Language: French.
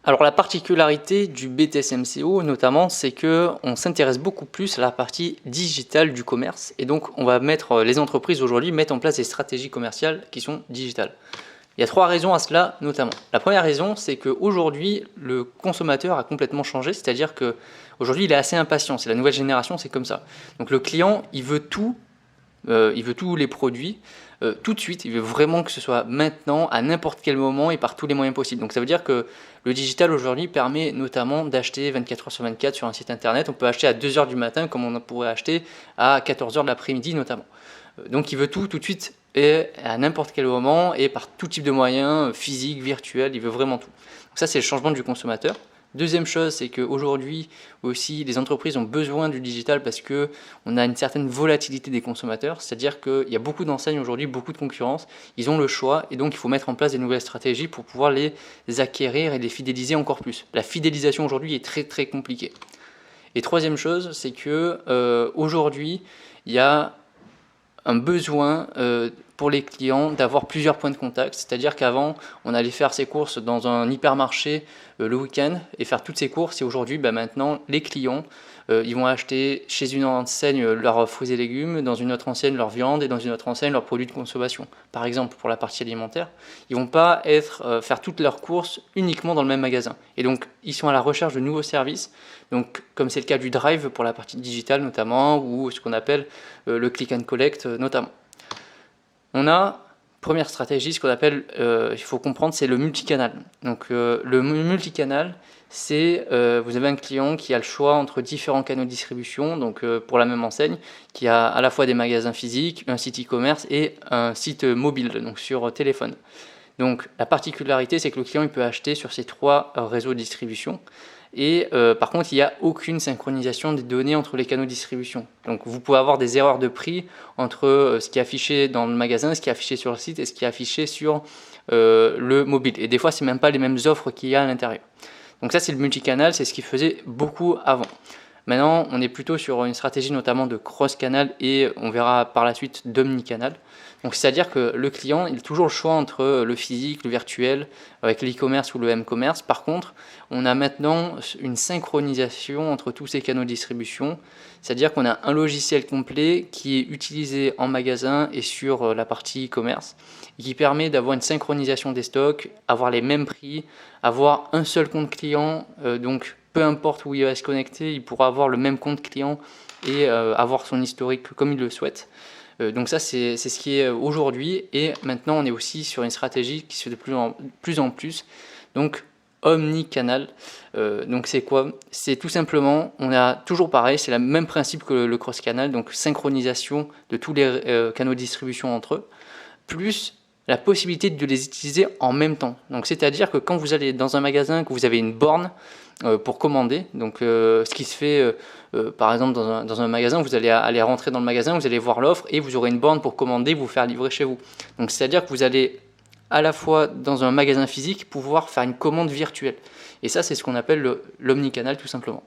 Alors la particularité du BTS MCO notamment, c'est que on s'intéresse beaucoup plus à la partie digitale du commerce et donc on va mettre les entreprises aujourd'hui mettent en place des stratégies commerciales qui sont digitales. Il y a 3 raisons à cela notamment. La première raison, c'est qu'aujourd'hui le consommateur a complètement changé, c'est-à-dire qu'aujourd'hui il est assez impatient, c'est la nouvelle génération, c'est comme ça. Donc le client, il veut tous les produits tout de suite, il veut vraiment que ce soit maintenant, à n'importe quel moment et par tous les moyens possibles. Donc ça veut dire que le digital aujourd'hui permet notamment d'acheter 24 heures sur 24 sur un site internet. On peut acheter à 2 heures du matin comme on pourrait acheter à 14 heures de l'après-midi notamment. Donc il veut tout de suite et à n'importe quel moment et par tout type de moyens, physiques, virtuels, il veut vraiment tout. Donc ça c'est le changement du consommateur. Deuxième chose, c'est qu'aujourd'hui aussi les entreprises ont besoin du digital parce qu'on a une certaine volatilité des consommateurs, c'est-à-dire qu'il y a beaucoup d'enseignes aujourd'hui, beaucoup de concurrence, ils ont le choix et donc il faut mettre en place des nouvelles stratégies pour pouvoir les acquérir et les fidéliser encore plus. La fidélisation aujourd'hui est très très compliquée. Et troisième chose, c'est que aujourd'hui il y a un besoin pour les clients d'avoir plusieurs points de contact, c'est-à-dire qu'avant on allait faire ses courses dans un hypermarché le week-end et faire toutes ses courses et aujourd'hui maintenant les clients ils vont acheter chez une enseigne leurs fruits et légumes, dans une autre enseigne leur viande et dans une autre enseigne leurs produits de consommation. Par exemple pour la partie alimentaire, ils vont pas faire toutes leurs courses uniquement dans le même magasin et donc ils sont à la recherche de nouveaux services, donc comme c'est le cas du Drive pour la partie digitale notamment ou ce qu'on appelle le click and collect notamment. On a, première stratégie, ce qu'on appelle, il faut comprendre, c'est le multicanal. Donc le multicanal, c'est, vous avez un client qui a le choix entre différents canaux de distribution, donc pour la même enseigne, qui a à la fois des magasins physiques, un site e-commerce et un site mobile, donc sur téléphone. Donc la particularité, c'est que le client il peut acheter sur ces 3 réseaux de distribution. Et par contre, il n'y a aucune synchronisation des données entre les canaux de distribution. Donc vous pouvez avoir des erreurs de prix entre ce qui est affiché dans le magasin, ce qui est affiché sur le site et ce qui est affiché sur le mobile. Et des fois, ce n'est même pas les mêmes offres qu'il y a à l'intérieur. Donc ça, c'est le multicanal, c'est ce qui faisait beaucoup avant. Maintenant, on est plutôt sur une stratégie notamment de cross-canal et on verra par la suite d'omnicanal. Donc c'est-à-dire que le client, il a toujours le choix entre le physique, le virtuel, avec l'e-commerce ou le m-commerce. Par contre, on a maintenant une synchronisation entre tous ces canaux de distribution. C'est-à-dire qu'on a un logiciel complet qui est utilisé en magasin et sur la partie e-commerce et qui permet d'avoir une synchronisation des stocks, avoir les mêmes prix, avoir un seul compte client, donc peu importe où il va se connecter, il pourra avoir le même compte client et avoir son historique comme il le souhaite. Donc ça, c'est ce qui est aujourd'hui. Et maintenant, on est aussi sur une stratégie qui se fait de plus en plus. Donc, omnicanal. Donc c'est quoi? C'est tout simplement, on a toujours pareil, c'est le même principe que le cross-canal, donc synchronisation de tous les canaux de distribution entre eux, plus la possibilité de les utiliser en même temps. Donc c'est-à-dire que quand vous allez dans un magasin, que vous avez une borne pour commander, donc ce qui se fait par exemple dans un magasin, vous allez aller rentrer dans le magasin, vous allez voir l'offre et vous aurez une borne pour commander, vous faire livrer chez vous. Donc c'est-à-dire que vous allez à la fois dans un magasin physique pouvoir faire une commande virtuelle. Et ça, c'est ce qu'on appelle l'omnicanal tout simplement.